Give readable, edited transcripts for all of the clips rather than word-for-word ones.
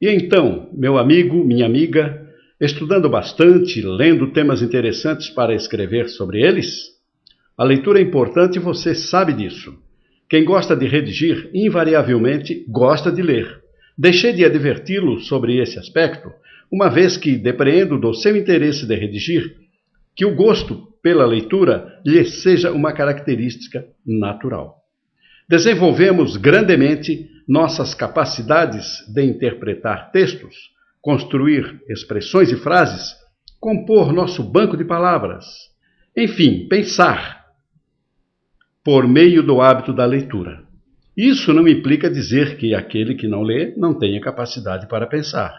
E então, meu amigo, minha amiga, estudando bastante, lendo temas interessantes para escrever sobre eles? A leitura é importante e você sabe disso. Quem gosta de redigir, invariavelmente gosta de ler. Deixei de adverti-lo sobre esse aspecto, uma vez que depreendo do seu interesse de redigir, que o gosto pela leitura lhe seja uma característica natural. Desenvolvemos grandemente nossas capacidades de interpretar textos, construir expressões e frases, compor nosso banco de palavras, enfim, pensar, por meio do hábito da leitura. Isso não implica dizer que aquele que não lê não tenha capacidade para pensar.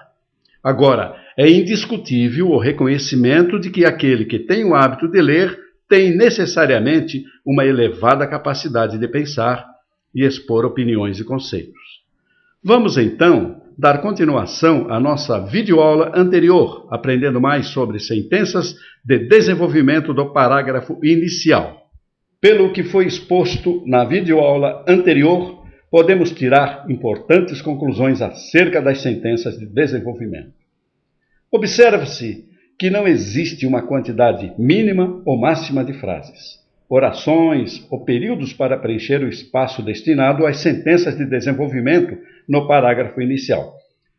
Agora, é indiscutível o reconhecimento de que aquele que tem o hábito de ler tem necessariamente uma elevada capacidade de pensar e expor opiniões e conceitos. Vamos então dar continuação à nossa videoaula anterior, aprendendo mais sobre sentenças de desenvolvimento do parágrafo inicial. Pelo que foi exposto na videoaula anterior, podemos tirar importantes conclusões acerca das sentenças de desenvolvimento. Observe-se que não existe uma quantidade mínima ou máxima de frases, orações ou períodos para preencher o espaço destinado às sentenças de desenvolvimento no parágrafo inicial.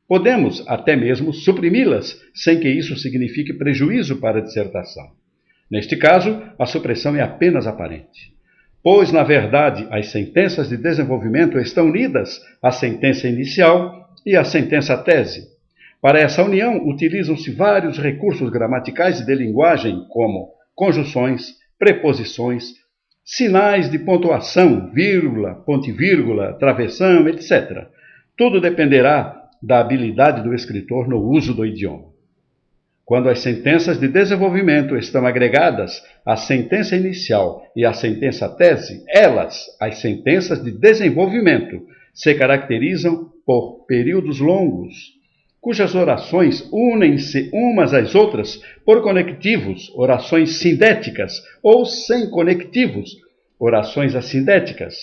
Podemos até mesmo suprimi-las sem que isso signifique prejuízo para a dissertação. Neste caso, a supressão é apenas aparente, pois, na verdade, as sentenças de desenvolvimento estão unidas à sentença inicial e à sentença tese. Para essa união, utilizam-se vários recursos gramaticais e de linguagem, como conjunções, preposições, sinais de pontuação, vírgula, ponto-vírgula, travessão, etc. Tudo dependerá da habilidade do escritor no uso do idioma. Quando as sentenças de desenvolvimento estão agregadas à sentença inicial e à sentença tese, elas, as sentenças de desenvolvimento, se caracterizam por períodos longos, cujas orações unem-se umas às outras por conectivos, orações sindéticas, ou sem conectivos, orações assindéticas.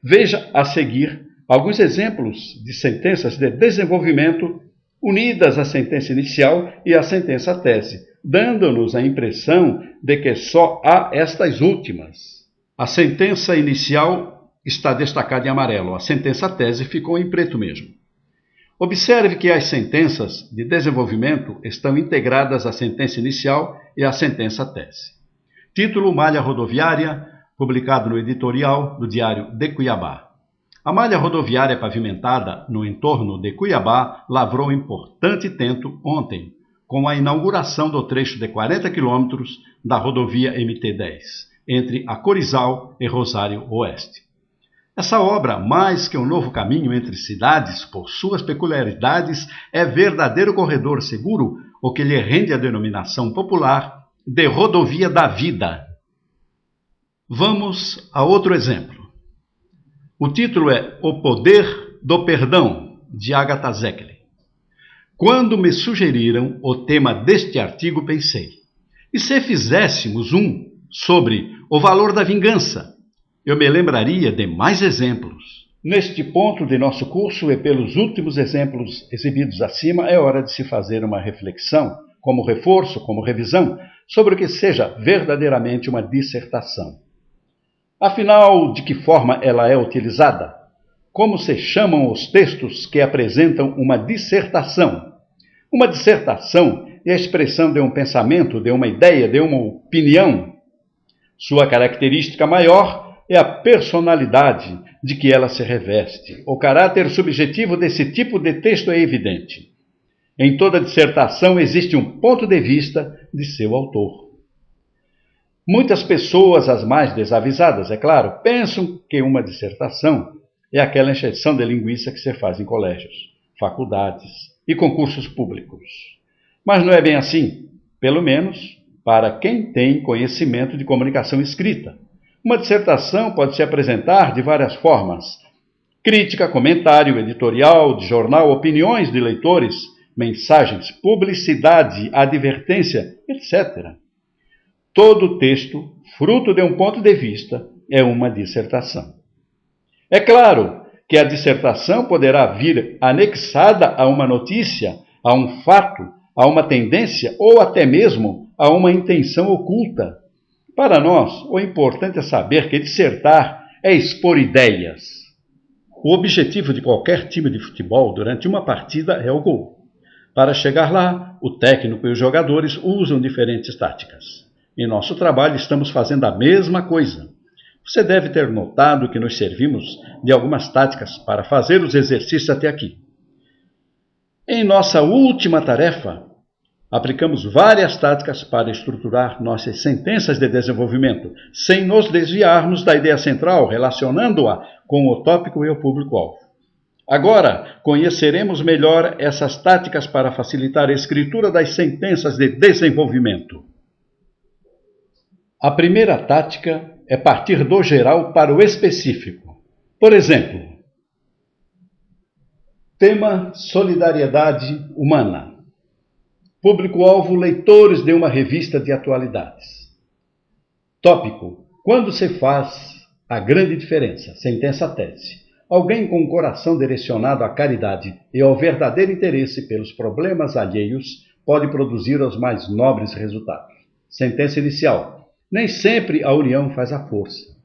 Veja a seguir alguns exemplos de sentenças de desenvolvimento unidas à sentença inicial e à sentença tese, dando-nos a impressão de que só há estas últimas. A sentença inicial está destacada em amarelo, a sentença tese ficou em preto mesmo. Observe que as sentenças de desenvolvimento estão integradas à sentença inicial e à sentença tese. Título: Malha Rodoviária, publicado no editorial do Diário de Cuiabá. A malha rodoviária pavimentada no entorno de Cuiabá lavrou importante tento ontem, com a inauguração do trecho de 40 quilômetros da rodovia MT-10, entre Acorizal e Rosário Oeste. Essa obra, mais que um novo caminho entre cidades, por suas peculiaridades, é verdadeiro corredor seguro, o que lhe rende a denominação popular de Rodovia da Vida. Vamos a outro exemplo. O título é O Poder do Perdão, de Agatha Zekkeli. Quando me sugeriram o tema deste artigo, pensei, e se fizéssemos um sobre o valor da vingança? Eu me lembraria de mais exemplos. Neste ponto de nosso curso e pelos últimos exemplos exibidos acima, é hora de se fazer uma reflexão, como reforço, como revisão, sobre o que seja verdadeiramente uma dissertação. Afinal, de que forma ela é utilizada? Como se chamam os textos que apresentam uma dissertação? Uma dissertação é a expressão de um pensamento, de uma ideia, de uma opinião. Sua característica maior é a personalidade de que ela se reveste. O caráter subjetivo desse tipo de texto é evidente. Em toda dissertação existe um ponto de vista de seu autor. Muitas pessoas, as mais desavisadas, é claro, pensam que uma dissertação é aquela encheção de linguiça que se faz em colégios, faculdades e concursos públicos. Mas não é bem assim, pelo menos para quem tem conhecimento de comunicação escrita. Uma dissertação pode se apresentar de várias formas: crítica, comentário, editorial, de jornal, opiniões de leitores, mensagens, publicidade, advertência, etc. Todo texto, fruto de um ponto de vista, é uma dissertação. É claro que a dissertação poderá vir anexada a uma notícia, a um fato, a uma tendência ou até mesmo a uma intenção oculta. Para nós, o importante é saber que dissertar é expor ideias. O objetivo de qualquer time de futebol durante uma partida é o gol. Para chegar lá, o técnico e os jogadores usam diferentes táticas. Em nosso trabalho, estamos fazendo a mesma coisa. Você deve ter notado que nos servimos de algumas táticas para fazer os exercícios até aqui. Em nossa última tarefa, aplicamos várias táticas para estruturar nossas sentenças de desenvolvimento, sem nos desviarmos da ideia central, relacionando-a com o tópico e o público-alvo. Agora, conheceremos melhor essas táticas para facilitar a escritura das sentenças de desenvolvimento. A primeira tática é partir do geral para o específico. Por exemplo, tema solidariedade humana. Público-alvo leitores de uma revista de atualidades. Tópico: quando se faz a grande diferença. Sentença tese. Alguém com um coração direcionado à caridade e ao verdadeiro interesse pelos problemas alheios pode produzir os mais nobres resultados. Sentença inicial. Nem sempre a união faz a força.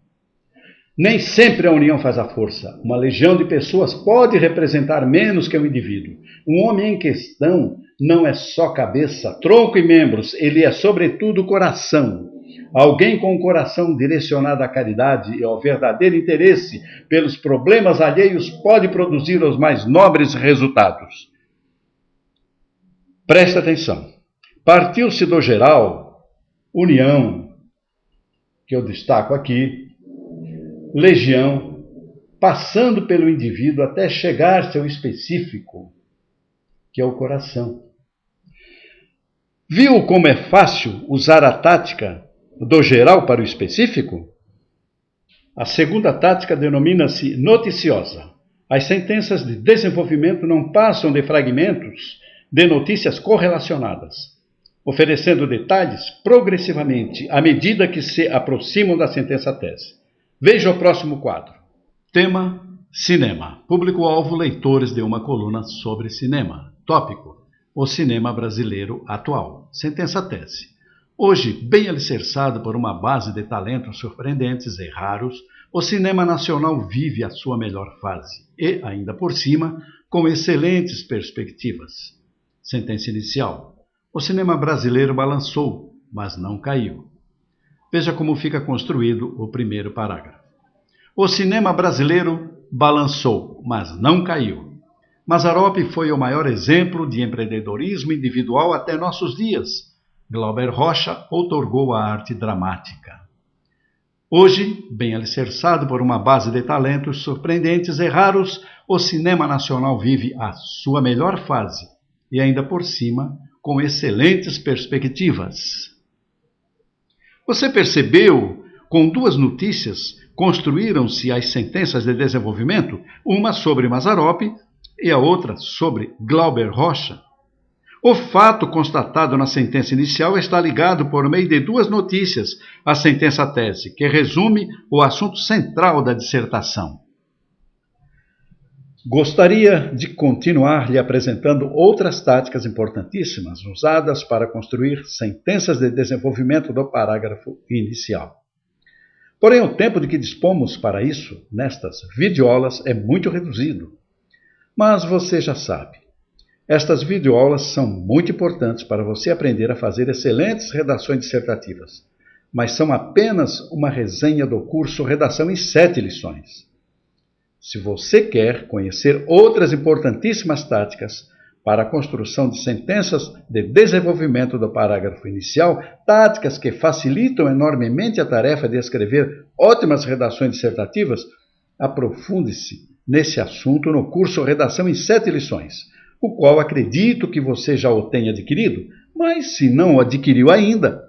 Nem sempre a união faz a força. Uma legião de pessoas pode representar menos que um indivíduo. Um homem em questão não é só cabeça, tronco e membros, ele é sobretudo coração. Alguém com um coração direcionado à caridade e ao verdadeiro interesse pelos problemas alheios pode produzir os mais nobres resultados. Presta atenção. Partiu-se do geral, união, que eu destaco aqui, legião, passando pelo indivíduo até chegar-se ao específico, que é o coração. Viu como é fácil usar a tática do geral para o específico? A segunda tática denomina-se noticiosa. As sentenças de desenvolvimento não passam de fragmentos de notícias correlacionadas, oferecendo detalhes progressivamente à medida que se aproximam da sentença tese. Veja o próximo quadro. Tema: cinema. Público-alvo: leitores de uma coluna sobre cinema. Tópico: o cinema brasileiro atual. Sentença tese. Hoje, bem alicerçado por uma base de talentos surpreendentes e raros, o cinema nacional vive a sua melhor fase e, ainda por cima, com excelentes perspectivas. Sentença inicial. O cinema brasileiro balançou, mas não caiu. Veja como fica construído o primeiro parágrafo. O cinema brasileiro balançou, mas não caiu. Mazzaropi foi o maior exemplo de empreendedorismo individual até nossos dias. Glauber Rocha outorgou a arte dramática. Hoje, bem alicerçado por uma base de talentos surpreendentes e raros, o cinema nacional vive a sua melhor fase e, ainda por cima, com excelentes perspectivas. Você percebeu? Com duas notícias, construíram-se as sentenças de desenvolvimento, uma sobre Mazzaropi e a outra sobre Glauber Rocha. O fato constatado na sentença inicial está ligado por meio de duas notícias à sentença tese, que resume o assunto central da dissertação. Gostaria de continuar lhe apresentando outras táticas importantíssimas usadas para construir sentenças de desenvolvimento do parágrafo inicial. Porém, o tempo de que dispomos para isso, nestas videoaulas, é muito reduzido. Mas você já sabe. Estas videoaulas são muito importantes para você aprender a fazer excelentes redações dissertativas, mas são apenas uma resenha do curso Redação em 7 lições. Se você quer conhecer outras importantíssimas táticas para a construção de sentenças de desenvolvimento do parágrafo inicial, táticas que facilitam enormemente a tarefa de escrever ótimas redações dissertativas, aprofunde-se nesse assunto no curso Redação em 7 lições, o qual acredito que você já o tenha adquirido, mas se não o adquiriu ainda,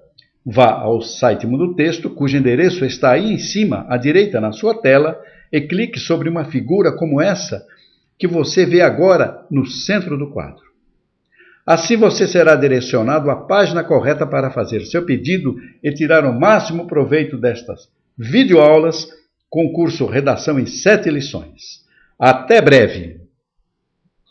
vá ao site Mundo Texto, cujo endereço está aí em cima, à direita na sua tela, e clique sobre uma figura como essa que você vê agora no centro do quadro. Assim você será direcionado à página correta para fazer seu pedido e tirar o máximo proveito destas videoaulas com o curso Redação em 7 lições. Até breve!